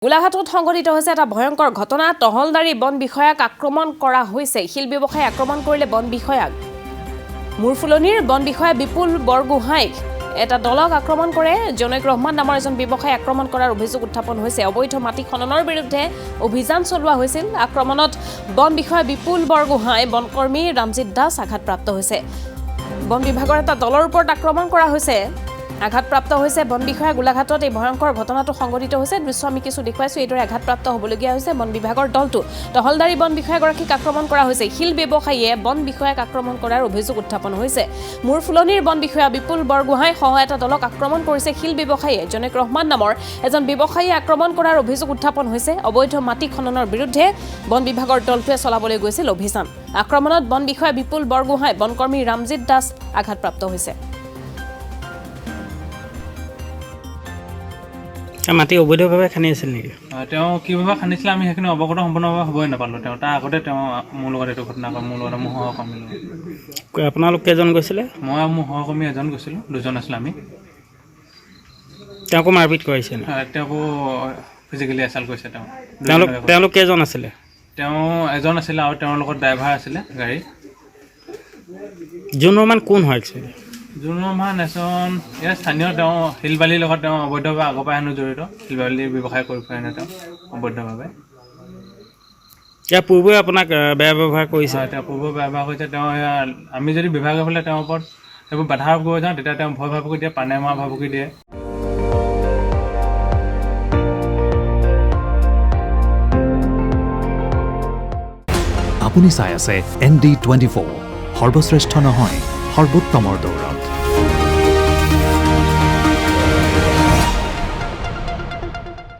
গোলাঘাটত সংঘটিত হৈছে এটা ভয়ংকৰ ঘটনা টহলদাৰী বন বিষয়াক আক্ৰমণ কৰা হৈছে শিল ব্যৱসায়ী আক্ৰমণ কৰিলে বন বিষয়াক মুৰফুলনিৰ বন বিষয়া বিপুল বৰগোহাঁইক এটা দলক আক্ৰমণ কৰে জনৈক ৰহমান নামৰ এজন ব্যৱসায়ী আক্ৰমণ কৰাৰ অভিযোগ উত্থাপন হৈছে অবৈধ মাটি খননৰ বিৰুদ্ধে অভিযান চলোৱা হৈছিল আক্ৰমণত বন বিষয়া বিপুল বৰগোহাঁই বনকৰ্মী ৰামজিত দাস আঘাতপ্ৰাপ্ত হৈছে বন বিভাগৰ এটা দলৰ ওপৰত আক্ৰমণ কৰা হৈছে আঘাতপ্ৰাপ্ত হৈছে বন বিষয়া গোলাঘাটত এই ভয়ংকৰ ঘটনাটো সংঘটিত হৈছে দৃশ্য আমি কিছু দেখুৱাইছো এইদৰে আঘাতপ্ৰাপ্ত হ'বলগীয়া হৈছে বন বিভাগৰ দলটো টহলদাৰী বন বিষয়াগৰাকীক আক্ৰমণ কৰা হৈছে শিল ব্যৱসায়ীয়ে বন বিষয়াক আক্ৰমণ কৰাৰ অভিযোগ উত্থাপন হৈছে মুৰফুলনিৰ বন বিষয়া বিপুল বৰগোহাঁই সহ এটা দলক আক্ৰমণ কৰিছে শিল ব্যৱসায়ীয়ে জনৈক ৰহমান নামৰ এজন ব্যৱসায়ীয়ে আক্ৰমণ কৰাৰ অভিযোগ উত্থাপন হৈছে অবৈধ মাটি খননৰ বিৰুদ্ধে বন বিভাগৰ দলটোৱে চলাবলৈ গৈছিল অভিযান আক্ৰমণত বন বিষয়া বিপুল বৰগোহাঁই বনকৰ্মী ৰামজিত দাস আঘাতপ্ৰাপ্ত হৈছে মাটি অবৈধভাৱে খানি আছিল নেকি তেওঁ কিভাৱে খানিছিল আমি সেইখিনি অৱগত সম্পূৰ্ণভাৱে হ'বই নাপালোঁ তেওঁ তাৰ আগতে তেওঁ মোৰ লগত এইটো ঘটনা কৰে মোৰ লগত মোৰ সহকৰ্মী আপোনালোক কেইজন গৈছিলে মই আৰু মোৰ সহকৰ্মী এজন গৈছিলোঁ দুজন আছিলোঁ আমি তেওঁকো মাৰপিট কৰিছে তেওঁকো ফিজিকেলি এছাল্ট কৰিছে তেওঁলোক কেইজন আছিলে তেওঁ এজন আছিলে আৰু তেওঁৰ লগত ড্ৰাইভাৰ আছিলে গাড়ী জুন ৰহমান কোন হয় একচুৱেলি জুন ৰহমান এজন ইয়াৰ স্থানীয় তেওঁ শিল বালিৰ লগত তেওঁ অবৈধভাৱে আগৰ পৰাই হেনো জড়িত শিল বালিৰ ব্যৱসায় কৰি ফুৰে হেনো তেওঁ অবৈধভাৱে ইয়াৰ পূৰ্বে আপোনাক বেয়া ব্যৱহাৰ কৰিছে তেওঁ পূৰ্বে বেয়া ব্যৱহাৰ কৰিছে তেওঁ আমি যদি বিভাগৰ ফালে তেওঁৰ ওপৰত সেইবোৰ বাধা আৰোপ কৰি যাওঁ তেতিয়া তেওঁ ভয় ভাবুকি দিয়ে পানে মৰা ভাবুকি দিয়ে আপুনি চাই আছে ND24 সৰ্বশ্ৰেষ্ঠ নহয় সৰ্বোত্তমৰ দৌৰত